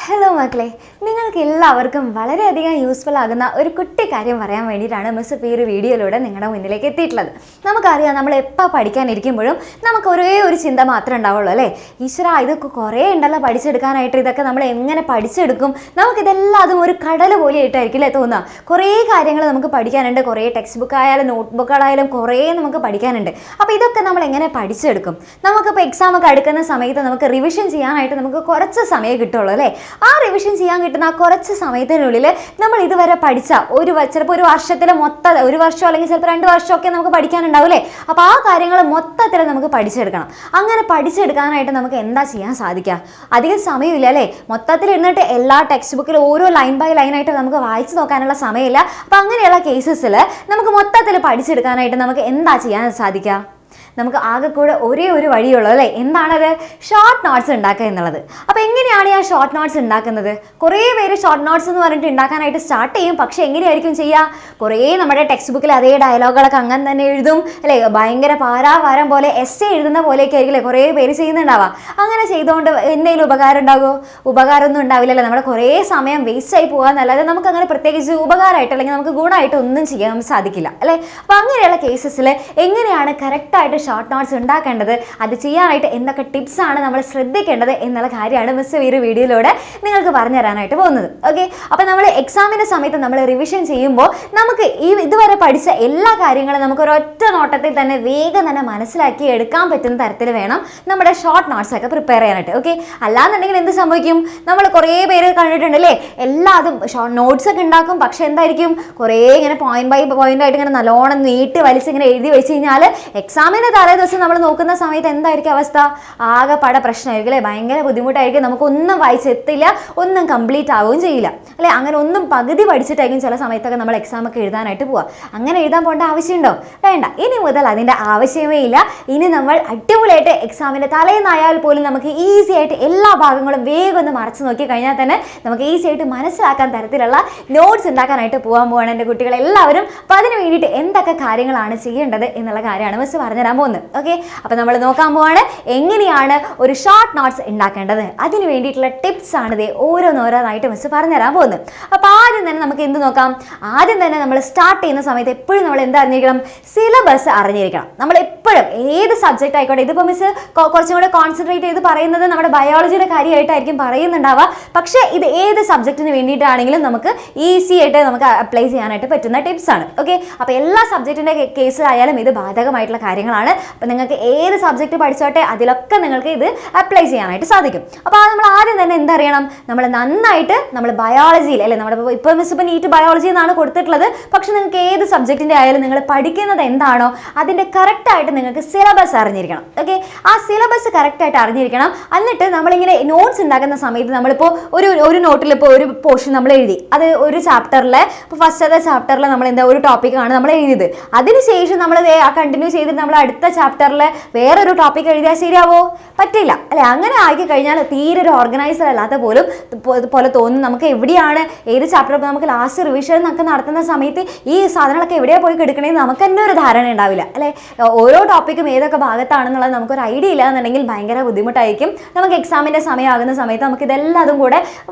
Hello മക്കളെ, നിങ്ങൾക്ക് എല്ലാവർക്കും വളരെയധികം യൂസ്ഫുൾ ആകുന്ന ഒരു കുട്ടി കാര്യം പറയാൻ വേണ്ടിയിട്ടാണ് മിസ് ഇപ്പോൾ ഈ ഒരു വീഡിയോയിലൂടെ നിങ്ങളുടെ മുന്നിലേക്ക് എത്തിയിട്ടുള്ളത്. നമുക്കറിയാം, നമ്മൾ എപ്പോൾ പഠിക്കാനിരിക്കുമ്പോഴും നമുക്ക് ഒരേ ഒരു ചിന്ത മാത്രമേ ഉണ്ടാവുള്ളൂ അല്ലേ. ഈശ്വര, ഇതൊക്കെ കുറേ ഉണ്ടല്ലോ പഠിച്ചെടുക്കാനായിട്ട്, ഇതൊക്കെ നമ്മൾ എങ്ങനെ പഠിച്ചെടുക്കും? നമുക്കിതെല്ലാം അതും ഒരു കടൽ പോലെ ആയിട്ടായിരിക്കില്ലേ തോന്നുക. കുറേ കാര്യങ്ങൾ നമുക്ക് പഠിക്കാനുണ്ട്, കുറേ ടെക്സ്റ്റ് ബുക്കായാലും നോട്ട് ബുക്കുകളായാലും കുറേ നമുക്ക് പഠിക്കാനുണ്ട്. അപ്പോൾ ഇതൊക്കെ നമ്മൾ എങ്ങനെ പഠിച്ചെടുക്കും? നമുക്കിപ്പോൾ എക്സാം ഒക്കെ അടുക്കുന്ന സമയത്ത് നമുക്ക് റിവിഷൻ ചെയ്യാനായിട്ട് നമുക്ക് കുറച്ച് സമയം കിട്ടുള്ളൂ അല്ലേ. ആ റിവിഷൻ ചെയ്യാൻ കിട്ടുന്ന ആ കുറച്ച് സമയത്തിനുള്ളിൽ നമ്മൾ ഇതുവരെ പഠിച്ച ചിലപ്പോൾ ഒരു വർഷത്തിൽ മൊത്തം ഒരു വർഷം അല്ലെങ്കിൽ ചിലപ്പോൾ 2 വർഷമൊക്കെ നമുക്ക് പഠിക്കാനുണ്ടാവില്ലേ. അപ്പോൾ ആ കാര്യങ്ങൾ മൊത്തത്തിൽ നമുക്ക് പഠിച്ചെടുക്കണം. അങ്ങനെ പഠിച്ചെടുക്കാനായിട്ട് നമുക്ക് എന്താ ചെയ്യാൻ സാധിക്കുക? അധികം സമയമില്ല അല്ലേ. മൊത്തത്തിൽ ഇരുന്നിട്ട് എല്ലാ ടെക്സ്റ്റ് ബുക്കിലും ഓരോ ലൈൻ ബൈ ലൈനായിട്ട് നമുക്ക് വായിച്ചു നോക്കാനുള്ള സമയമില്ല. അപ്പോൾ അങ്ങനെയുള്ള കേസസിൽ നമുക്ക് മൊത്തത്തിൽ പഠിച്ചെടുക്കാനായിട്ട് നമുക്ക് എന്താ ചെയ്യാൻ സാധിക്കുക? നമുക്ക് ആകെ കൂടെ ഒരേ ഒരു വഴിയുള്ളൂ അല്ലേ. എന്താണത്? ഷോർട്ട് നോട്ട്സ് ഉണ്ടാക്കുക എന്നുള്ളത്. അപ്പോൾ എങ്ങനെയാണ് ആ ഷോർട്ട് നോട്ട്സ് ഉണ്ടാക്കുന്നത്? കുറേ പേര് ഷോർട്ട് നോട്ട്സ് എന്ന് പറഞ്ഞിട്ട് ഉണ്ടാക്കാനായിട്ട് സ്റ്റാർട്ട് ചെയ്യും. പക്ഷേ എങ്ങനെയായിരിക്കും ചെയ്യുക? കുറേ നമ്മുടെ ടെക്സ്റ്റ് ബുക്കിൽ അതേ ഡയലോഗുകളൊക്കെ അങ്ങനെ തന്നെ എഴുതും അല്ലേ. ഭയങ്കര പാരാവാരം പോലെ എസ്സേ എഴുതുന്ന പോലെയൊക്കെ ആയിരിക്കില്ലേ കുറേ പേര് ചെയ്യുന്നുണ്ടാവുക. അങ്ങനെ ചെയ്തുകൊണ്ട് എന്തെങ്കിലും ഉപകാരം ഉണ്ടാകുമോ? ഉപകാരമൊന്നും ഉണ്ടാവില്ലല്ലോ. നമ്മുടെ കുറേ സമയം വേസ്റ്റ് ആയി പോകാന്നല്ലാതെ നമുക്ക് അങ്ങനെ പ്രത്യേകിച്ച് ഉപകാരമായിട്ട് അല്ലെങ്കിൽ നമുക്ക് ഗുണമായിട്ട് ഒന്നും ചെയ്യാൻ സാധിക്കില്ല അല്ലേ. അപ്പോൾ അങ്ങനെയുള്ള കേസസിൽ എങ്ങനെയാണ് കറക്റ്റായിട്ട് ഷോർട്ട് നോട്ട്സ് ഉണ്ടാക്കേണ്ടത്, അത് ചെയ്യാനായിട്ട് എന്തൊക്കെ ടിപ്സാണ് നമ്മൾ ശ്രദ്ധിക്കേണ്ടത് എന്നുള്ള കാര്യമാണ് മിസ് ഈ ഒരു വീഡിയോയിലൂടെ നിങ്ങൾക്ക് പറഞ്ഞു തരാനായിട്ട് പോകുന്നത്. ഓക്കെ, അപ്പോൾ നമ്മൾ എക്സാമിൻ്റെ സമയത്ത് നമ്മൾ റിവിഷൻ ചെയ്യുമ്പോൾ നമുക്ക് ഇതുവരെ പഠിച്ച എല്ലാ കാര്യങ്ങളും നമുക്ക് ഒരൊറ്റ നോട്ടത്തിൽ തന്നെ വേഗം തന്നെ മനസ്സിലാക്കി എടുക്കാൻ പറ്റുന്ന തരത്തിൽ വേണം നമ്മുടെ ഷോർട്ട് നോട്ട്സ് ഒക്കെ പ്രിപ്പയർ ചെയ്യാനായിട്ട്. ഓക്കെ, അല്ലാന്നുണ്ടെങ്കിൽ എന്ത് സംഭവിക്കും? നമ്മൾ കുറേ പേര് കണ്ടിട്ടുണ്ട് അല്ലേ, എല്ലാതും ഷോർട്ട് നോട്ട്സ് ഒക്കെ ഉണ്ടാക്കും. പക്ഷെ എന്തായിരിക്കും, കുറേ ഇങ്ങനെ പോയിന്റ് ബൈ പോയിന്റ് ആയിട്ട് ഇങ്ങനെ നല്ലോണം നീട്ടി വലിച്ച് ഇങ്ങനെ എഴുതി വെച്ച് കഴിഞ്ഞാൽ എക്സാമിന് തലേ ദിവസം നമ്മൾ നോക്കുന്ന സമയത്ത് എന്തായിരിക്കും അവസ്ഥ? ആകെ പട പ്രശ്നമായിരിക്കും അല്ലേ. ഭയങ്കര ബുദ്ധിമുട്ടായിരിക്കും. നമുക്കൊന്നും വായിച്ചെത്തില്ല, ഒന്നും കംപ്ലീറ്റ് ആവുകയും ചെയ്യില്ല അല്ലേ. അങ്ങനെ ഒന്നും പകുതി പഠിച്ചിട്ടായിരിക്കും ചില സമയത്തൊക്കെ നമ്മൾ എക്സാം ഒക്കെ എഴുതാനായിട്ട് പോവുക. അങ്ങനെ എഴുതാൻ പോകേണ്ട ആവശ്യമുണ്ടോ? വേണ്ട. ഇനി മുതൽ അതിൻ്റെ ആവശ്യമേ ഇല്ല. ഇനി നമ്മൾ അടിപൊളിയായിട്ട് എക്സാമിൻ്റെ തലേന്നായാൽ പോലും നമുക്ക് ഈസി ആയിട്ട് എല്ലാ ഭാഗങ്ങളും വേഗം ഒന്ന് മറച്ചു നോക്കി കഴിഞ്ഞാൽ തന്നെ നമുക്ക് ഈസി ആയിട്ട് മനസ്സിലാക്കാൻ തരത്തിലുള്ള നോട്ട്സ് ഉണ്ടാക്കാനായിട്ട് പോകാൻ പോവാണ് എൻ്റെ കുട്ടികളെല്ലാവരും. അപ്പോൾ അതിന് വേണ്ടിയിട്ട് എന്തൊക്കെ കാര്യങ്ങളാണ് ചെയ്യേണ്ടത് എന്നുള്ള കാര്യമാണ് മിസ് പറഞ്ഞുതരാൻ പോകുന്നത്. ഓക്കെ, അപ്പോൾ നമ്മൾ നോക്കാൻ പോവാണ് എങ്ങനെയാണ് ഒരു ഷോർട്ട് നോട്ട്സ് ഉണ്ടാക്കേണ്ടത്. അതിന് വേണ്ടിയിട്ടുള്ള ടിപ്സ് ആണ് ഇത് ഓരോന്നോരോന്നായിട്ട് മിസ് പറഞ്ഞുതരാൻ പോകുന്നത്. അപ്പോൾ ആദ്യം തന്നെ നമുക്ക് എന്ത് നോക്കാം? ആദ്യം തന്നെ നമ്മൾ സ്റ്റാർട്ട് ചെയ്യുന്ന സമയത്ത് എപ്പോഴും നമ്മൾ എന്താ അറിഞ്ഞിരിക്കണം? സിലബസ് അറിഞ്ഞിരിക്കണം. നമ്മൾ എപ്പോഴും ഏത് സബ്ജക്റ്റ് ആയിക്കോട്ടെ, ഇതിപ്പോൾ മിസ് കുറച്ചും കൂടെ കോൺസെൻട്രേറ്റ് ചെയ്ത് പറയുന്നത് നമ്മുടെ ബയോളജിയുടെ കാര്യമായിട്ടായിരിക്കും പറയുന്നുണ്ടാവുക. പക്ഷേ ഇത് ഏത് സബ്ജക്റ്റിന് വേണ്ടിയിട്ടാണെങ്കിലും നമുക്ക് ഈസി ആയിട്ട് നമുക്ക് അപ്ലൈ ചെയ്യാനായിട്ട് പറ്റുന്ന ടിപ്സ് ആണ്. ഓക്കെ, അപ്പോൾ എല്ലാ സബ്ജക്റ്റിൻ്റെ കേസിലായാലും ഇത് ബാധകമായിട്ടുള്ള കാര്യങ്ങളാണ്. അപ്പോൾ നിങ്ങൾക്ക് ഏത് സബ്ജക്റ്റ് പഠിച്ചോട്ടെ അതിലൊക്കെ നിങ്ങൾക്ക് ഇത് അപ്ലൈ ചെയ്യാനായിട്ട് സാധിക്കും. അപ്പോൾ നമ്മൾ ആദ്യം തന്നെ എന്തറിയണം? നമ്മൾ നന്നായിട്ട് നമ്മൾ ബയോളജിയിൽ അല്ലേ, നമ്മുടെ ഇപ്പോൾ മിസ് ഇപ്പോൾ നീറ്റ് ബയോളജി എന്നാണ് കൊടുത്തിട്ടുള്ളത്. പക്ഷെ നിങ്ങൾക്ക് ഏത് സബ്ജക്റ്റിൻ്റെ ആയാലും നിങ്ങൾ പഠിക്കുന്നത് എന്താണോ അതിൻ്റെ കറക്റ്റായിട്ട് നിങ്ങൾക്ക് സിലബസ് അറിഞ്ഞിരിക്കണം. ആ സിലബസ് കറക്റ്റായിട്ട് അറിഞ്ഞിരിക്കണം. എന്നിട്ട് നമ്മളിങ്ങനെ നോട്ട്സ് ഉണ്ടാക്കുന്ന സമയത്ത് നമ്മളിപ്പോൾ ഒരു നോട്ടിൽ ഇപ്പോൾ ഒരു പോർഷൻ നമ്മൾ എഴുതി, അത് ഒരു ചാപ്റ്ററിലെ ഇപ്പോൾ ഫസ്റ്റത്തെ ചാപ്റ്ററിൽ നമ്മൾ എന്താ ഒരു ടോപ്പിക്കാണ് നമ്മൾ എഴുതിയത്. അതിനുശേഷം നമ്മൾ കണ്ടിന്യൂ ചെയ്തിട്ട് നമ്മൾ അടുത്ത ചാപ്റ്ററിൽ വേറൊരു ടോപ്പിക് എഴുതിയാൽ ശരിയാവോ? പറ്റില്ല അല്ലെ. അങ്ങനെ ആക്കി കഴിഞ്ഞാൽ തീരെ ഒരു ഓർഗനൈസർ അല്ലാത്ത പോലെ തോന്നും. നമുക്ക് എവിടെയാണ് ഏത് ചാപ്റ്റർ ഇപ്പോൾ നമുക്ക് ലാസ്റ്റ് റിവിഷൻ ഒക്കെ നടത്തുന്ന സമയത്ത് ഈ സാധനങ്ങളൊക്കെ എവിടെയാണ് പോയി കിടക്കണേന്ന് നമുക്ക് തന്നെ ഒരു ധാരണ ഉണ്ടാവില്ല അല്ലെ. ഓരോ ടോപ്പിക്കും ഏതൊക്കെ ഭാഗത്താണെന്നുള്ളത് നമുക്കൊരു ഐഡിയ ഇല്ല എന്നുണ്ടെങ്കിൽ ഭയങ്കര ബുദ്ധിമുട്ടായിരിക്കും. നമുക്ക് എക്സാമിൻ്റെ സമയമാകുന്ന സമയത്ത് നമുക്ക് ഇതെല്ലാതും കൂടെ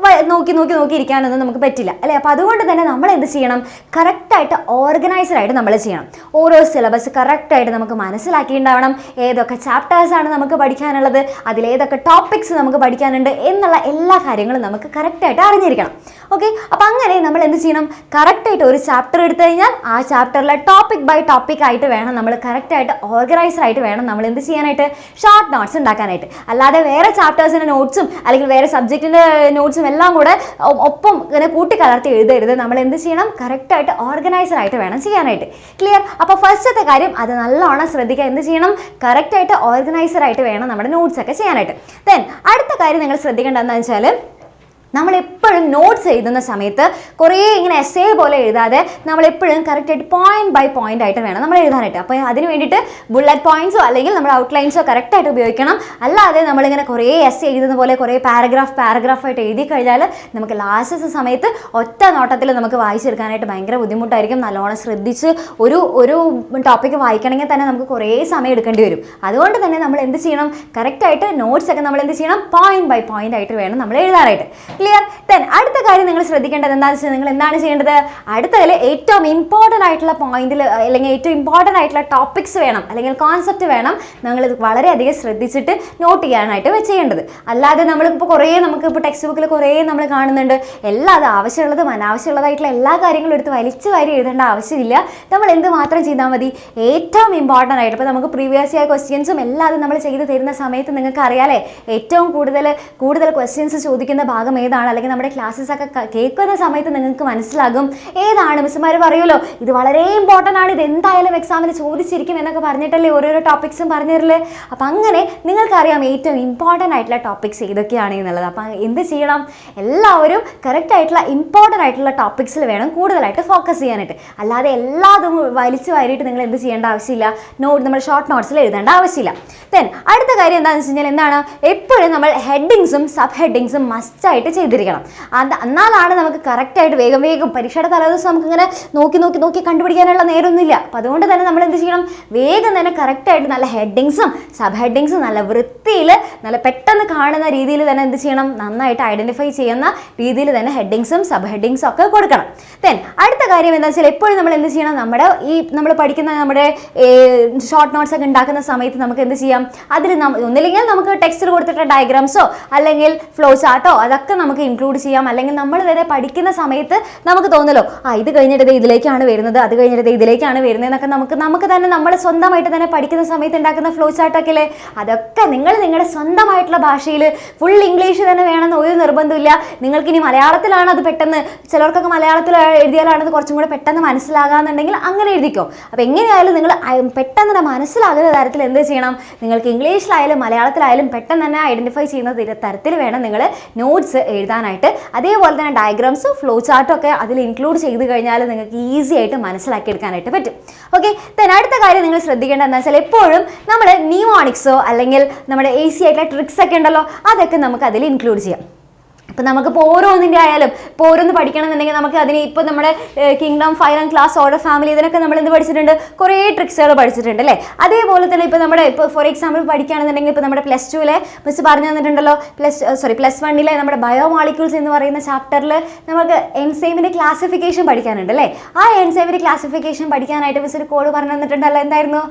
നോക്കി ഇരിക്കാനൊന്നും നമുക്ക് പറ്റില്ല അല്ലെ. അപ്പോൾ അതുകൊണ്ട് തന്നെ നമ്മൾ എന്ത് ചെയ്യണം? കറക്റ്റായിട്ട് ഓർഗനൈസറായിട്ട് നമ്മൾ ചെയ്യണം. ഓരോ സിലബസ് കറക്റ്റായിട്ട് നമുക്ക് മനസ്സിലാക്കിയിട്ടുണ്ടാവണം. ഏതൊക്കെ ചാപ്റ്റേഴ്സാണ് നമുക്ക് പഠിക്കാനുള്ളത്, അതിലേതൊക്കെ ടോപ്പിക്സ് നമുക്ക് പഠിക്കാനുണ്ട് എന്നുള്ള എല്ലാ കാര്യങ്ങളും നമുക്ക് കറക്റ്റായിട്ട് അറിഞ്ഞിരിക്കണം. ഓക്കെ, അപ്പോൾ അങ്ങനെ നമ്മൾ എന്ത് ചെയ്യണം? കറക്റ്റായിട്ട് ഒരു ചാപ്റ്റർ എടുത്തു കഴിഞ്ഞാൽ ആ ചാപ്റ്ററിലെ ടോപ്പിക് ബൈ ടോപ്പിക് ആയിട്ട് വേണം നമ്മൾ കറക്റ്റായിട്ട് ഓർഗനൈസറായിട്ട് വേണം നമ്മൾ എന്ത് ചെയ്യാനായിട്ട്? ഷോർട്ട് നോട്ട്സ് ഉണ്ടാക്കാനായിട്ട്. അല്ലാതെ വേറെ ചാപ്റ്റേഴ്സിൻ്റെ നോട്ട്സും അല്ലെങ്കിൽ വേറെ സബ്ജക്റ്റിൻ്റെ നോട്ട്സും എല്ലാം കൂടെ ഒപ്പം ഇങ്ങനെ കൂട്ടിക്കലർത്തി എഴുതരുത്. നമ്മൾ എന്ത് ചെയ്യണം? കറക്റ്റായിട്ട് ഓർഗനൈസറായിട്ട് വേണം ചെയ്യാനായിട്ട്. ക്ലിയർ? അപ്പോൾ ഫസ്റ്റത്തെ കാര്യം അത് നല്ലോണം ശ്രദ്ധിക്കുക. എന്ത് ചെയ്യണം? കറക്റ്റായിട്ട് ഓർഗനൈസറായിട്ട് വേണം നമ്മുടെ നോട്ട്സ് ഒക്കെ ചെയ്യാനായിട്ട്. ദെൻ അടുത്ത കാര്യം നിങ്ങൾ ശ്രദ്ധിക്കേണ്ടത് എന്താണെന്ന് വെച്ചാൽ നമ്മൾ എപ്പോഴും എപ്പോഴും നോട്ട്സ് എഴുതുന്ന സമയത്ത് കുറേ ഇങ്ങനെ എസ്സേ പോലെ എഴുതാതെ നമ്മൾ എപ്പോഴും കറക്റ്റായിട്ട് പോയിന്റ് ബൈ പോയിന്റ് ആയിട്ട് വേണം നമ്മൾ എഴുതാനായിട്ട്. അപ്പോൾ അതിന് വേണ്ടിയിട്ട് ബുള്ളറ്റ് പോയിന്റ്സോ അല്ലെങ്കിൽ നമ്മുടെ ഔട്ട്ലൈൻസോ കറക്റ്റായിട്ട് ഉപയോഗിക്കണം. അല്ലാതെ നമ്മളിങ്ങനെ കുറേ എസ്സേ എഴുതുന്ന പോലെ കുറേ പാരഗ്രാഫായിട്ട് എഴുതി കഴിഞ്ഞാൽ നമുക്ക് ലാസ്റ്റ് സമയത്ത് ഒറ്റ നോട്ടത്തിൽ നമുക്ക് വായിച്ചെടുക്കാനായിട്ട് ഭയങ്കര ബുദ്ധിമുട്ടായിരിക്കും. നല്ലോണം ശ്രദ്ധിച്ച് ഒരു ടോപ്പിക്ക് വായിക്കണമെങ്കിൽ തന്നെ നമുക്ക് കുറേ സമയം എടുക്കേണ്ടി വരും. അതുകൊണ്ട് തന്നെ നമ്മൾ എന്ത് ചെയ്യണം, കറക്റ്റായിട്ട് നോട്ട്സ് ഒക്കെ നമ്മൾ എന്ത് ചെയ്യണം, പോയിന്റ് ബൈ പോയിന്റ് ആയിട്ട് വേണം നമ്മൾ എഴുതാനായിട്ട്. ക്ലിയർ? ദെൻ അടുത്ത കാര്യം നിങ്ങൾ ശ്രദ്ധിക്കേണ്ടത് എന്താണെന്ന് വെച്ചാൽ നിങ്ങൾ എന്താണ് ചെയ്യേണ്ടത്, അടുത്തതിൽ ഏറ്റവും ഇമ്പോർട്ടൻ്റ് ആയിട്ടുള്ള പോയിന്റിൽ അല്ലെങ്കിൽ ഏറ്റവും ഇമ്പോർട്ടൻ്റ് ആയിട്ടുള്ള ടോപ്പിക്സ് വേണം അല്ലെങ്കിൽ കോൺസെപ്റ്റ് വേണം നിങ്ങൾ വളരെയധികം ശ്രദ്ധിച്ചിട്ട് നോട്ട് ചെയ്യാനായിട്ട് ചെയ്യേണ്ടത്. അല്ലാതെ നമ്മളിപ്പോൾ നമുക്കിപ്പോൾ ടെക്സ്റ്റ് ബുക്കിൽ കുറേ നമ്മൾ കാണുന്നുണ്ട്. അത് ആവശ്യമുള്ളതും അനാവശ്യമുള്ളതായിട്ടുള്ള എല്ലാ കാര്യങ്ങളും എടുത്ത് വലിച്ചു വാരി എഴുതേണ്ട ആവശ്യമില്ല. നമ്മൾ എന്ത് മാത്രം ചെയ്താൽ മതി, ഏറ്റവും ഇമ്പോർട്ടൻ്റ് ആയിട്ട് ഇപ്പോൾ നമുക്ക് പ്രീവിയസ് ഇയർ ക്വസ്റ്റ്യൻസും എല്ലാം നമ്മൾ ചെയ്ത് തരുന്ന സമയത്ത് നിങ്ങൾക്ക് അറിയാലേ ഏറ്റവും കൂടുതൽ ക്വസ്റ്റ്യൻസ് ചോദിക്കുന്ന ഭാഗം ഏതാണ്, അല്ലെങ്കിൽ നമ്മുടെ ക്ലാസ്സസ് ഒക്കെ കേൾക്കുന്ന സമയത്ത് നിങ്ങൾക്ക് മനസ്സിലാകും ഏതാണ്. മിസ്സുമാർ പറയുമല്ലോ ഇത് വളരെ ഇമ്പോർട്ടൻ്റ് ആണ്, ഇത് എന്തായാലും എക്സാമിന് ചോദിച്ചിരിക്കും എന്നൊക്കെ പറഞ്ഞിട്ടല്ലേ ഓരോരോ ടോപ്പിക്സും പറഞ്ഞു തരില്ലേ. അപ്പം അങ്ങനെ നിങ്ങൾക്കറിയാം ഏറ്റവും ഇമ്പോർട്ടൻ്റ് ആയിട്ടുള്ള ടോപ്പിക്സ് ഏതൊക്കെയാണ് എന്നുള്ളത്. അപ്പം എന്ത് ചെയ്യണം, എല്ലാവരും കറക്റ്റ് ആയിട്ടുള്ള ഇമ്പോർട്ടൻ്റ് ആയിട്ടുള്ള ടോപ്പിക്സിൽ വേണം കൂടുതലായിട്ട് ഫോക്കസ് ചെയ്യാനായിട്ട്. അല്ലാതെ എല്ലാതും വലിച്ചു വാരിയിട്ട് നിങ്ങൾ എന്ത് ചെയ്യേണ്ട ആവശ്യമില്ല, നമ്മുടെ ഷോർട്ട് നോട്ട്സിൽ എഴുതേണ്ട ആവശ്യമില്ല. ദെൻ അടുത്ത കാര്യം എന്താണെന്ന് വെച്ച് കഴിഞ്ഞാൽ എന്താണ്, എപ്പോഴും നമ്മൾ ഹെഡിങ്സും സബ് ഹെഡിങ്സും മസ്റ്റായിട്ട് ചെയ്തിരിക്കണം. എന്നാലാണ് നമുക്ക് കറക്റ്റായിട്ട് വേഗം പരീക്ഷയുടെ തലേദിവസം നമുക്കിങ്ങനെ നോക്കി കണ്ടുപിടിക്കാനുള്ള നേരമൊന്നുമില്ല. അപ്പം അതുകൊണ്ട് തന്നെ നമ്മൾ എന്ത് ചെയ്യണം, വേഗം തന്നെ കറക്റ്റായിട്ട് നല്ല ഹെഡിങ്സും സബ് ഹെഡിങ്സും നല്ല വൃത്തിയിൽ നല്ല പെട്ടെന്ന് കാണുന്ന രീതിയിൽ തന്നെ എന്ത് ചെയ്യണം, നന്നായിട്ട് ഐഡൻറ്റിഫൈ ചെയ്യുന്ന രീതിയിൽ തന്നെ ഹെഡിങ്സും സബ് ഹെഡിങ്സും ഒക്കെ കൊടുക്കണം. ദെൻ അടുത്ത കാര്യം എന്താ വെച്ചാൽ എപ്പോഴും നമ്മൾ എന്ത് ചെയ്യണം, നമ്മൾ പഠിക്കുന്ന നമ്മുടെ ഷോർട്ട് നോട്ട്സ് ഒക്കെ ഉണ്ടാക്കുന്ന സമയത്ത് നമുക്ക് എന്ത് ചെയ്യാം, അതിൽ ഒന്നില്ലെങ്കിൽ നമുക്ക് ടെക്സ്റ്റിൽ കൊടുത്തിട്ട് ഡയഗ്രാംസോ അല്ലെങ്കിൽ ഫ്ലോ ചാർട്ടോ അതൊക്കെ നമുക്ക് ഇൻക്ലൂഡ് ചെയ്യാം. അല്ലെങ്കിൽ നമ്മൾ തന്നെ പഠിക്കുന്ന സമയത്ത് നമുക്ക് തോന്നല്ലോ ഇത് കഴിഞ്ഞിട്ട് ഇതിലേക്കാണ് വരുന്നത്, അത് കഴിഞ്ഞിട്ട് ഇതിലേക്കാണ് വരുന്നത് എന്നൊക്കെ നമുക്ക് തന്നെ നമ്മൾ സ്വന്തമായിട്ട് തന്നെ പഠിക്കുന്ന സമയത്ത് ഉണ്ടാക്കുന്ന ഫ്ലോ ചാർട്ടൊക്കെ അല്ലേ, അതൊക്കെ നിങ്ങളുടെ സ്വന്തമായിട്ടുള്ള ഭാഷയിൽ ഫുൾ ഇംഗ്ലീഷ് തന്നെ വേണമെന്ന് ഒരു നിർബന്ധമില്ല. നിങ്ങൾക്കിനി മലയാളത്തിലാണ് അത് പെട്ടെന്ന്, ചിലർക്കൊക്കെ മലയാളത്തിൽ എഴുതിയാലാണ് അത് കുറച്ചും കൂടെ പെട്ടെന്ന് മനസ്സിലാകാന്നുണ്ടെങ്കിൽ അങ്ങനെ എഴുതിക്കോ. അപ്പോൾ എങ്ങനെയായാലും നിങ്ങൾ പെട്ടെന്ന് തന്നെ മനസ്സിലാകുന്ന തരത്തിൽ എന്ത് ചെയ്യണം, നിങ്ങൾക്ക് ഇംഗ്ലീഷിലായാലും മലയാളത്തിലായാലും പെട്ടെന്ന് തന്നെ ഐഡൻറ്റിഫൈ ചെയ്യുന്ന തരത്തിൽ വേണം നിങ്ങൾ നോട്ട്സ് എഴുതാനായിട്ട്. അതേപോലെ തന്നെ ഡയഗ്രാംസും ഫ്ലോ ചാർട്ടും ഒക്കെ അതിൽ ഇൻക്ലൂഡ് ചെയ്ത് കഴിഞ്ഞാൽ നിങ്ങൾക്ക് ഈസി ആയിട്ട് മനസ്സിലാക്കിയെടുക്കാനായിട്ട് പറ്റും. ഓക്കെ, ദെൻ അടുത്ത കാര്യം നിങ്ങൾ ശ്രദ്ധിക്കേണ്ടത് എന്താ വെച്ചാൽ എപ്പോഴും നമ്മൾ ന്യൂമോണിക്സോ അല്ലെങ്കിൽ നമ്മുടെ ഈസി ആയിട്ടുള്ള ട്രിക്സ് ഒക്കെ ഉണ്ടല്ലോ അതൊക്കെ നമുക്ക് അതിൽ ഇൻക്ലൂഡ് ചെയ്യാം. ഇപ്പം നമുക്കിപ്പോൾ ഓരോന്നിൻ്റെ ആയാലും ഇപ്പോൾ ഓരോന്ന് പഠിക്കണമെന്നുണ്ടെങ്കിൽ നമുക്ക് അതിന് ഇപ്പോൾ നമ്മുടെ kingdom, fire and class, order, family ഇതിനൊക്കെ നമ്മൾ എന്ത് പഠിച്ചിട്ടുണ്ട്, കുറേ ട്രിക്സുകൾ പഠിച്ചിട്ടുണ്ട് അല്ലേ. അതേപോലെ തന്നെ ഇപ്പോൾ നമ്മുടെ ഇപ്പോൾ ഫോർ എക്സാമ്പിൾ പഠിക്കുകയാണെന്നുണ്ടെങ്കിൽ ഇപ്പോൾ നമ്മുടെ പ്ലസ് ടുവിലെ മിസ് പറഞ്ഞു തന്നിട്ടുണ്ടല്ലോ, പ്ലസ് വണ്ണിലെ നമ്മുടെ ബയോമോളിക്യൂൾസ് എന്ന് പറയുന്ന ചാപ്റ്ററിൽ നമുക്ക് എൻസൈമിൻ്റെ ക്ലാസിഫിക്കേഷൻ പഠിക്കാനുണ്ട് അല്ലേ. ആ എൻസൈമിൻ്റെ ക്ലാസിഫിക്കേഷൻ പഠിക്കാനായിട്ട് മിസ് ഒരു കോഡ് പറഞ്ഞു തന്നിട്ടുണ്ടല്ലോ. എന്തായിരുന്നു,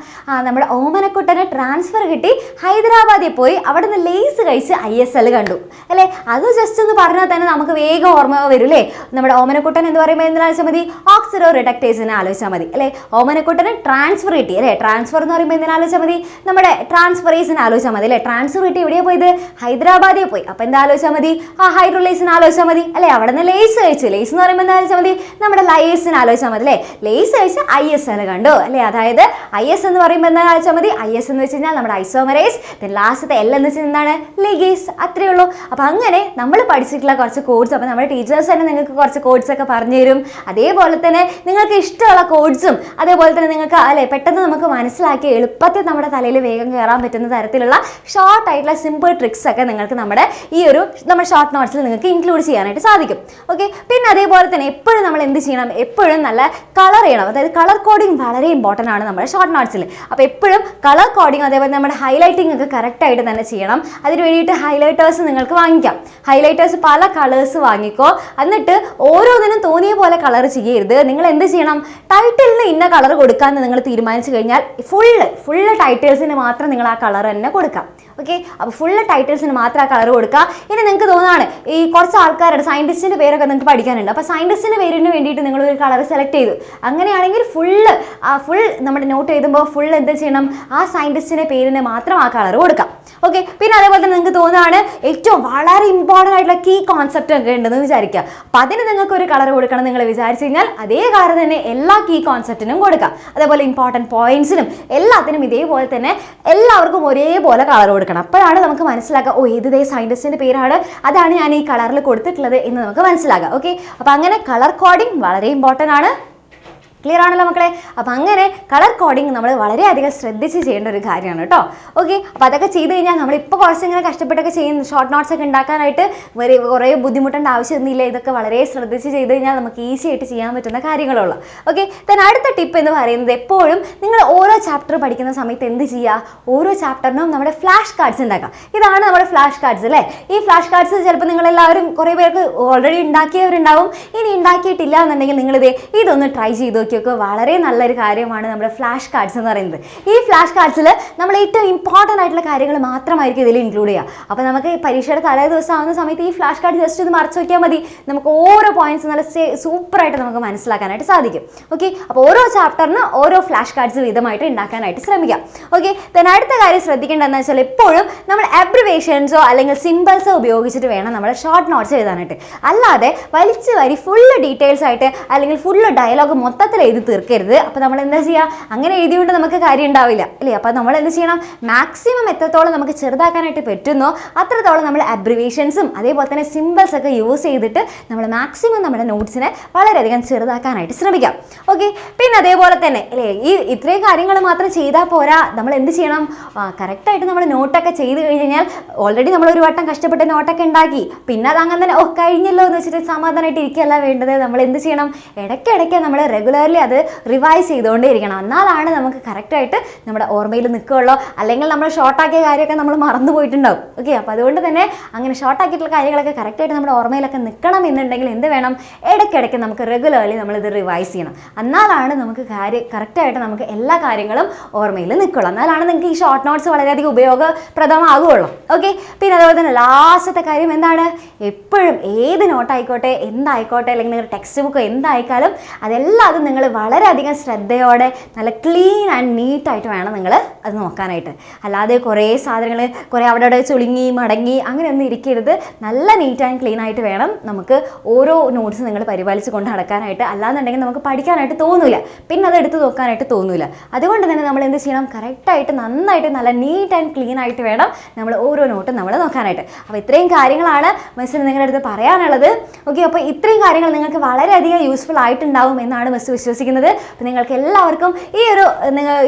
നമ്മുടെ ഓമനക്കുട്ടനെ ട്രാൻസ്ഫർ കിട്ടി ഹൈദരാബാദിൽ പോയി അവിടെ നിന്ന് ലേസ് കഴിച്ച് ISL കണ്ടു അല്ലേ. അത് ജസ്റ്റ് പറഞ്ഞാൽ തന്നെ നമുക്ക് വേഗം ഓർമ്മ വരും അല്ലേ. നമ്മുടെ ഓമനക്കുട്ടൻ എന്ന് പറയുമ്പോൾ എന്തിനാ ആലോചിച്ചാൽ മതി, ഓക്സിഡോ റിഡക്ടേസിനെ ആലോചിച്ചാൽ മതി അല്ലേ. ഓമനക്കുട്ടന് ട്രാൻസ്ഫർ കിട്ടി അല്ലേ. ട്രാൻസ്ഫർ എന്ന് പറയുമ്പോൾ എന്തിനാ ആലോചിച്ചാൽ മതി, നമ്മുടെ ട്രാൻസ്ഫറേസിനെ ആലോചിച്ചാൽ മതി അല്ലേ. ട്രാൻസ്ഫർ കിട്ടി എവിടെയാണ് പോയത്, ഹൈദരാബാദിൽ പോയി. അപ്പോൾ എന്താ ആലോചിച്ചാൽ മതി, ഹൈഡ്രോലേസിനെ ആലോചിച്ചാൽ മതി അല്ലേ. അവിടെ നിന്ന് ലേസ് കഴിച്ചു. ലേസ് എന്ന് പറയുമ്പോൾ എന്താ ആലോചിച്ചാൽ മതി, നമ്മുടെ ലയേസിനെ ആലോചിച്ചാൽ മതി അല്ലേ. ലേസ് കഴിച്ച് ISL കണ്ടു അല്ലേ. അതായത് IS എന്ന് പറയുമ്പോൾ എന്താ ആലോചിച്ചാൽ മതി, IS എന്ന് വെച്ച് കഴിഞ്ഞാൽ നമ്മുടെ ഐസോമറേസ്, ലാസ്റ്റത്തെ L എന്ന് വെച്ചാൽ എന്താണ്, ലിഗേസ്. അത്രയേ ഉള്ളൂ. അപ്പോൾ അങ്ങനെ നമ്മൾ പഠിച്ചിട്ടുള്ള കുറച്ച് കോഡ്സ്, അപ്പോൾ നമ്മുടെ ടീച്ചേഴ്സ് തന്നെ നിങ്ങൾക്ക് കുറച്ച് കോഡ്സ് ഒക്കെ പറഞ്ഞു തരും. അതേപോലെ തന്നെ നിങ്ങൾക്ക് ഇഷ്ടമുള്ള കോഡ്സും അതേപോലെ തന്നെ നിങ്ങൾക്ക് അല്ലേ പെട്ടെന്ന് നമുക്ക് മനസ്സിലാക്കി എളുപ്പത്തിൽ നമ്മുടെ തലയിൽ വേഗം കയറാൻ പറ്റുന്ന തരത്തിലുള്ള ഷോർട്ട് ആയിട്ടുള്ള സിമ്പിൾ ട്രിക്സ് ഒക്കെ നിങ്ങൾക്ക് നമ്മുടെ ഷോർട്ട് നോട്ട്സിൽ നിങ്ങൾക്ക് ഇൻക്ലൂഡ് ചെയ്യാനായിട്ട് സാധിക്കും. ഓക്കെ, പിന്നെ അതേപോലെ തന്നെ എപ്പോഴും നമ്മൾ എന്ത് ചെയ്യണം, എപ്പോഴും നല്ല കളർ ചെയ്യണം. അതായത് കളർ കോഡിങ് വളരെ ഇമ്പോർട്ടൻ്റ് ആണ് നമ്മുടെ ഷോർട്ട് നോട്ട്സിൽ. അപ്പോൾ എപ്പോഴും കളർ കോഡിങ് അതേപോലെ നമ്മുടെ ഹൈലൈറ്റിംഗ് ഒക്കെ കറക്റ്റായിട്ട് തന്നെ ചെയ്യണം. അതിന് വേണ്ടിയിട്ട് ഹൈലൈറ്റേഴ്സ് നിങ്ങൾക്ക് വാങ്ങിക്കാം. ഹൈലൈറ്റേഴ്സ് പല കളേഴ്സ് വാങ്ങിക്കോ. എന്നിട്ട് ഓരോന്നിനും തോന്നിയ പോലെ കളർ ചെയ്യരുത്. നിങ്ങൾ എന്ത് ചെയ്യണം, ടൈറ്റിലിന് ഇന്ന കളർ കൊടുക്കാമെന്ന് നിങ്ങൾ തീരുമാനിച്ചു കഴിഞ്ഞാൽ ഫുള്ള് ടൈറ്റിൽസിന് മാത്രം നിങ്ങൾ ആ കളർ തന്നെ കൊടുക്കാം. ഓക്കെ, അപ്പോൾ ഫുള്ള് ടൈറ്റിൽസിന് മാത്രം ആ കളർ കൊടുക്കുക. ഇനി നിങ്ങൾക്ക് തോന്നുകയാണ് ഈ കുറച്ച് ആൾക്കാരുടെ സയൻറ്റിസ്റ്റിൻ്റെ പേരൊക്കെ നിങ്ങൾക്ക് പഠിക്കാനുണ്ട്. അപ്പോൾ സയൻറ്റിസ്റ്റിൻ്റെ പേരിന് വേണ്ടിയിട്ട് നിങ്ങൾ ഒരു കളർ സെലക്ട് ചെയ്തു. അങ്ങനെയാണെങ്കിൽ ഫുൾ നമ്മുടെ നോട്ട് എഴുതുമ്പോൾ ഫുൾ എന്ത് ചെയ്യണം, ആ സയൻറ്റിസ്റ്റിൻ്റെ പേരിന് മാത്രം ആ കളർ കൊടുക്കാം. ഓക്കെ, പിന്നെ അതേപോലെ തന്നെ നിങ്ങൾക്ക് തോന്നുകയാണ് ഏറ്റവും വളരെ ഇമ്പോർട്ടൻ്റ് ആയിട്ടുള്ള കീ കോൺസെപ്റ്റ് ഒക്കെ ഉണ്ടെന്ന് വിചാരിക്കുക. അപ്പോൾ അതിന് നിങ്ങൾക്ക് ഒരു കളർ കൊടുക്കണം നിങ്ങൾ വിചാരിച്ചു കഴിഞ്ഞാൽ അതേ കളർ തന്നെ എല്ലാ കീ കോൺസെപ്റ്റിനും കൊടുക്കാം. അതേപോലെ ഇമ്പോർട്ടൻറ്റ് പോയിന്റ്സിനും എല്ലാത്തിനും ഇതേപോലെ തന്നെ എല്ലാവർക്കും ഒരേപോലെ കളർ കൊടുക്കണം. അപ്പോഴാണ് നമുക്ക് മനസ്സിലാക്കുക, ഓ ഇത് സയൻറ്റിസ്റ്റിൻ്റെ പേരാണ്, അതാണ് ഞാൻ ഈ കളറിൽ കൊടുത്തിട്ടുള്ളത് എന്ന് നമുക്ക് മനസ്സിലാക്കാം. ഓക്കെ, അപ്പോൾ അങ്ങനെ കളർ കോഡിങ് വളരെ ഇമ്പോർട്ടൻ്റ് ആണ്. ക്ലിയർ ആണല്ലോ മക്കളെ? അപ്പോൾ അങ്ങനെ കളർ കോഡിങ് നമ്മൾ വളരെയധികം ശ്രദ്ധിച്ച് ചെയ്യേണ്ട ഒരു കാര്യമാണ് കേട്ടോ. ഓക്കെ, അപ്പോൾ അതൊക്കെ ചെയ്ത് കഴിഞ്ഞാൽ നമ്മളിപ്പോൾ കുറച്ച് ഇങ്ങനെ കഷ്ടപ്പെട്ടൊക്കെ ചെയ്യുന്ന ഷോർട്ട് നോട്ട്സ് ഒക്കെ ഉണ്ടാക്കാനായിട്ട് കുറേ ബുദ്ധിമുട്ടേണ്ട ആവശ്യമൊന്നുമില്ല. ഇതൊക്കെ വളരെ ശ്രദ്ധിച്ച് ചെയ്ത് കഴിഞ്ഞാൽ നമുക്ക് ഈസി ആയിട്ട് ചെയ്യാൻ പറ്റുന്ന കാര്യങ്ങളുള്ളൂ. ഓക്കെ, then അടുത്ത ടിപ്പ് എന്ന് പറയുന്നത് എപ്പോഴും നിങ്ങൾ ഓരോ ചാപ്റ്റർ പഠിക്കുന്ന സമയത്ത് എന്ത് ചെയ്യുക, ഓരോ ചാപ്റ്ററിനും നമ്മുടെ ഫ്ലാഷ് കാർഡ്സ് ഉണ്ടാക്കാം. ഇതാണ് നമ്മുടെ ഫ്ലാഷ് കാർഡ്സ് അല്ലേ. ഈ ഫ്ലാഷ് കാർഡ്സ് ചിലപ്പോൾ നിങ്ങളെല്ലാവരും കുറേ പേർക്ക് ഓൾറെഡി ഉണ്ടാക്കിയവരുണ്ടാവും. ഇനി ഉണ്ടാക്കിയിട്ടില്ല എന്നുണ്ടെങ്കിൽ ഇതൊന്ന് ട്രൈ ചെയ്ത് ഒക്കെ വളരെ നല്ലൊരു കാര്യമാണ് നമ്മുടെ ഫ്ലാഷ് കാർഡ്സ് എന്ന് പറയുന്നത്. ഈ ഫ്ലാഷ് കാർഡ്സിൽ നമ്മൾ ഏറ്റവും ഇമ്പോർട്ടൻ്റ് ആയിട്ടുള്ള കാര്യങ്ങൾ മാത്രമായിരിക്കും ഇതിൽ ഇൻക്ലൂഡ് ചെയ്യുക. അപ്പോൾ നമുക്ക് പരീക്ഷയുടെ തലേ ദിവസം ആവുന്ന സമയത്ത് ഈ ഫ്ലാഷ് കാർഡ് ജസ്റ്റ് ഒന്ന് മറച്ചു നോക്കിയാൽ മതി. നമുക്ക് ഓരോ പോയിന്റ്സ് നല്ല സൂപ്പറായിട്ട് നമുക്ക് മനസ്സിലാക്കാനായിട്ട് സാധിക്കും. ഓക്കെ, അപ്പോൾ ഓരോ ചാപ്റ്ററിന് ഓരോ ഫ്ലാഷ് കാർഡ്സ് വീതമായിട്ട് ഉണ്ടാക്കാനായിട്ട് ശ്രമിക്കാം. ഓക്കെ, then അടുത്ത കാര്യം ശ്രദ്ധിക്കേണ്ടതെന്ന് വെച്ചാൽ എപ്പോഴും നമ്മൾ അബ്രിവേഷൻസോ അല്ലെങ്കിൽ സിമ്പിൾസോ ഉപയോഗിച്ചിട്ട് വേണം നമ്മൾ ഷോർട്ട് നോട്ട്സ് എഴുതാനായിട്ട്. അല്ലാതെ വലിച്ചു വരി ഫുള്ള് ഡീറ്റെയിൽസ് ആയിട്ട് അല്ലെങ്കിൽ ഫുള്ള് ഡയലോഗ് മൊത്തത്തിൽ എഴുതി തീർക്കരുത്. അപ്പോൾ നമ്മൾ എന്താ ചെയ്യുക, അങ്ങനെ എഴുതിയുകൊണ്ട് നമുക്ക് കാര്യം ഉണ്ടാവില്ല അല്ലേ. അപ്പോൾ നമ്മൾ എന്ത് ചെയ്യണം, മാക്സിമം എത്രത്തോളം നമുക്ക് ചെറുതാക്കാനായിട്ട് പറ്റുന്നോ അത്രത്തോളം നമ്മൾ അബ്രിവേഷൻസും അതേപോലെ തന്നെ സിമ്പിൾസ് ഒക്കെ യൂസ് ചെയ്തിട്ട് നമ്മൾ മാക്സിമം നമ്മുടെ നോട്ട്സിനെ വളരെയധികം ചെറുതാക്കാനായിട്ട് ശ്രമിക്കാം. ഓക്കെ, പിന്നെ അതേപോലെ തന്നെ അല്ലേ ഇത്രയും കാര്യങ്ങൾ മാത്രം ചെയ്താൽ പോരാ. നമ്മൾ എന്ത് ചെയ്യണം, കറക്റ്റായിട്ട് നമ്മൾ നോട്ടൊക്കെ ചെയ്ത് കഴിഞ്ഞാൽ ഓൾറെഡി നമ്മൾ ഒരു വട്ടം കഷ്ടപ്പെട്ട് നോട്ടൊക്കെ ഉണ്ടാക്കി പിന്നെ അത് അങ്ങനെ തന്നെ കഴിഞ്ഞല്ലോ എന്ന് വെച്ചിട്ട് സമാധാനമായിട്ട് ഇരിക്കുകയല്ല വേണ്ടത്. നമ്മൾ എന്ത് ചെയ്യണം, ഇടയ്ക്കിടയ്ക്ക് നമ്മൾ റെഗുലർലി അത് റിവൈസ് ചെയ്തുകൊണ്ടേ ഇരിക്കണം. എന്നാലാണ് നമുക്ക് കറക്റ്റായിട്ട് നമ്മുടെ ഓർമ്മയിൽ നിൽക്കുകയുള്ളൂ. അല്ലെങ്കിൽ നമ്മൾ ഷോർട്ടാക്കിയ കാര്യമൊക്കെ നമ്മൾ മറന്നു പോയിട്ടുണ്ടാവും. ഓക്കെ, അപ്പോൾ അതുകൊണ്ട് തന്നെ അങ്ങനെ ഷോർട്ടാക്കിയിട്ടുള്ള കാര്യങ്ങളൊക്കെ കറക്റ്റായിട്ട് നമ്മുടെ ഓർമ്മയിലൊക്കെ നിൽക്കണം എന്നുണ്ടെങ്കിൽ എന്ത് വേണം, ഇടയ്ക്കിടയ്ക്ക് നമുക്ക് റെഗുലർലി നമ്മളിത് റിവൈസ് ചെയ്യണം. എന്നാലാണ് നമുക്ക് കറക്റ്റായിട്ട് നമുക്ക് എല്ലാ കാര്യങ്ങളും ഓർമ്മയിൽ നിൽക്കുള്ളൂ. എന്നാലാണ് നിങ്ങൾക്ക് ഈ ഷോർട്ട് നോട്ട്സ് വളരെയധികം ഉപയോഗപ്രദമാകുകയുള്ളൂ. ഓക്കെ, പിന്നെ അതുപോലെ തന്നെ ലാസ്റ്റത്തെ കാര്യം എന്താണ്, എപ്പോഴും ഏത് നോട്ടായിക്കോട്ടെ എന്തായിക്കോട്ടെ അല്ലെങ്കിൽ നിങ്ങളുടെ ടെക്സ്റ്റ് ബുക്ക് എന്തായിക്കാലും അതെല്ലാം നിങ്ങൾ വളരെയധികം ശ്രദ്ധയോടെ നല്ല ക്ലീൻ ആൻഡ് നീറ്റായിട്ട് വേണം നിങ്ങൾ അത് നോക്കാനായിട്ട്. അല്ലാതെ കുറേ സാധനങ്ങൾ കുറേ അവിടെ ചുളുങ്ങി മടങ്ങി അങ്ങനെയൊന്നും ഇരിക്കരുത്. നല്ല നീറ്റ് ആൻഡ് ക്ലീൻ ആയിട്ട് വേണം നമുക്ക് ഓരോ നോട്ട്സ് നിങ്ങൾ പരിപാലിച്ച് കൊണ്ട് നടക്കാനായിട്ട്. അല്ലാന്നുണ്ടെങ്കിൽ നമുക്ക് പഠിക്കാനായിട്ട് തോന്നില്ല, പിന്നെ അത് എടുത്ത് നോക്കാനായിട്ട് തോന്നില്ല. അതുകൊണ്ട് തന്നെ നമ്മൾ എന്ത് ചെയ്യണം, കറക്റ്റായിട്ട് നന്നായിട്ട് നല്ല നീറ്റ് ആൻഡ് ക്ലീൻ ആയിട്ട് വേണം നമ്മൾ ഓരോ നോട്ടും നമ്മൾ നോക്കാനായിട്ട്. അപ്പോൾ ഇത്രയും കാര്യങ്ങളാണ് മിസ്സിന് നിങ്ങളുടെ അടുത്ത് പറയാനുള്ളത്. ഓക്കെ, അപ്പോൾ ഇത്രയും കാര്യങ്ങൾ നിങ്ങൾക്ക് വളരെയധികം യൂസ്ഫുൾ ആയിട്ടുണ്ടാവും എന്നാണ് മിസ് വിശ്വസിക്കുന്നത്. അപ്പോൾ നിങ്ങൾക്ക് എല്ലാവർക്കും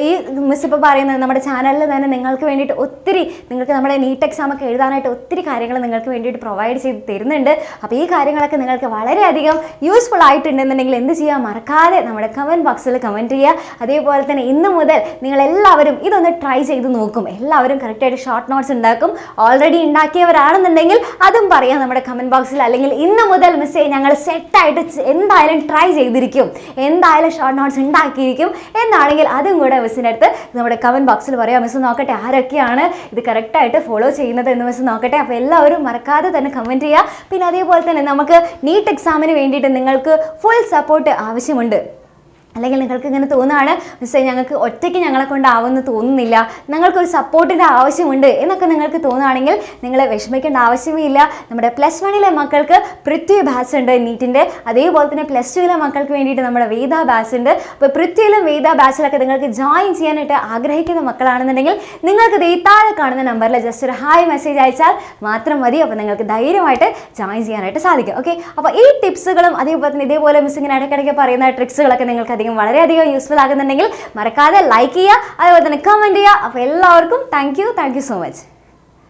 ഈ മിസ് ഇപ്പോൾ പറയുന്നത് നമ്മുടെ ചാനലിൽ തന്നെ നിങ്ങൾക്ക് വേണ്ടിയിട്ട് ഒത്തിരി നിങ്ങൾക്ക് നമ്മുടെ നീറ്റ് എക്സാം ഒക്കെ എഴുതാനായിട്ട് ഒത്തിരി കാര്യങ്ങൾ നിങ്ങൾക്ക് വേണ്ടിയിട്ട് പ്രൊവൈഡ് ചെയ്ത് തരുന്നുണ്ട്. അപ്പോൾ ഈ കാര്യങ്ങളൊക്കെ നിങ്ങൾക്ക് വളരെയധികം യൂസ്ഫുൾ ആയിട്ടുണ്ടെന്നുണ്ടെങ്കിൽ എന്ത് ചെയ്യുക, മറക്കാതെ നമ്മുടെ കമൻറ്റ് ബോക്സിൽ കമൻറ്റ് ചെയ്യുക. അതേപോലെ തന്നെ ഇന്ന് മുതൽ നിങ്ങളെല്ലാവരും ഇതൊന്ന് ട്രൈ ചെയ്ത് നോക്കും. എല്ലാവരും കറക്റ്റായിട്ട് ഷോർട്ട് നോട്ട്സ് ഉണ്ടാക്കും. ഓൾറെഡി ഉണ്ടാക്കിയവരാണെന്നുണ്ടെങ്കിൽ അതും പറയാം നമ്മുടെ കമൻറ്റ് ബോക്സിൽ. അല്ലെങ്കിൽ ഇന്ന് മുതൽ മിസ്സേ ഞങ്ങൾ സെറ്റായിട്ട് എന്തായാലും ട്രൈ ചെയ്തിരിക്കും, എന്തായാലും ഷോർട്ട് നോട്ട്സ് ഉണ്ടാക്കിയിരിക്കും എന്നാണെങ്കിൽ അതും കൂടെ മിസ്സിൻ്റെ അടുത്ത് നമ്മുടെ കമൻറ്റ് ബോക്സിൽ പറയാം. മിസ് നോക്കട്ടെ ആരൊക്കെയാണ് ഇത് കറക്റ്റായിട്ട് ഫോളോ ചെയ്യുന്നത് എന്ന് മിസ് നോക്കട്ടെ. അപ്പോൾ എല്ലാവരും മറക്കാതെ തന്നെ കമൻറ്റ് ചെയ്യുക. പിന്നെ അതേപോലെ തന്നെ നമുക്ക് നീറ്റ് എക്സാമിന് വേണ്ടിയിട്ട് നിങ്ങൾക്ക് ഫുൾ സപ്പോർട്ട് ആവശ്യമുണ്ട്. അല്ലെങ്കിൽ നിങ്ങൾക്ക് ഇങ്ങനെ തോന്നുകയാണ് മിസ്സേ ഞങ്ങൾക്ക് ഒറ്റയ്ക്ക് ഞങ്ങളെ കൊണ്ടാവുമെന്ന് തോന്നുന്നില്ല, ഞങ്ങൾക്കൊരു സപ്പോർട്ടിൻ്റെ ആവശ്യമുണ്ട് എന്നൊക്കെ നിങ്ങൾക്ക് തോന്നുകയാണെങ്കിൽ നിങ്ങൾ വിഷമിക്കേണ്ട ആവശ്യമേ ഇല്ല. നമ്മുടെ +1 മക്കൾക്ക് പൃഥ്വി ബാച്ച് ഉണ്ട് നീറ്റിൻ്റെ. അതേപോലെ തന്നെ +2 മക്കൾക്ക് വേണ്ടിയിട്ട് നമ്മുടെ വേദ ബാച്ച് ഉണ്ട്. അപ്പോൾ പൃഥ്വിയിലും വേദ ബാച്ചിലൊക്കെ നിങ്ങൾക്ക് ജോയിൻ ചെയ്യാനായിട്ട് ആഗ്രഹിക്കുന്ന മക്കളാണെന്നുണ്ടെങ്കിൽ നിങ്ങൾക്ക് ഈ താഴെ കാണുന്ന നമ്പറിൽ ജസ്റ്റ് ഒരു ഹായ് മെസ്സേജ് അയച്ചാൽ മാത്രം മതി. അപ്പോൾ നിങ്ങൾക്ക് ധൈര്യമായിട്ട് ജോയിൻ ചെയ്യാനായിട്ട് സാധിക്കും. ഓക്കെ, അപ്പോൾ ഈ ടിപ്സുകളും അതേപോലെ തന്നെ ഇതേപോലെ മിസ് ഇങ്ങനെ ഇടയ്ക്കിടയ്ക്ക് പറയുന്ന ട്രിക്സുകളൊക്കെ നിങ്ങൾക്ക് വളരെയധികം യൂസ്ഫുൾ ആകുന്നുണ്ടെങ്കിൽ മറക്കാതെ ലൈക്ക് ചെയ്യുക, അതുപോലെ തന്നെ കമൻറ്റ് ചെയ്യുക. അപ്പോൾ എല്ലാവർക്കും താങ്ക് യു സോ മച്ച്.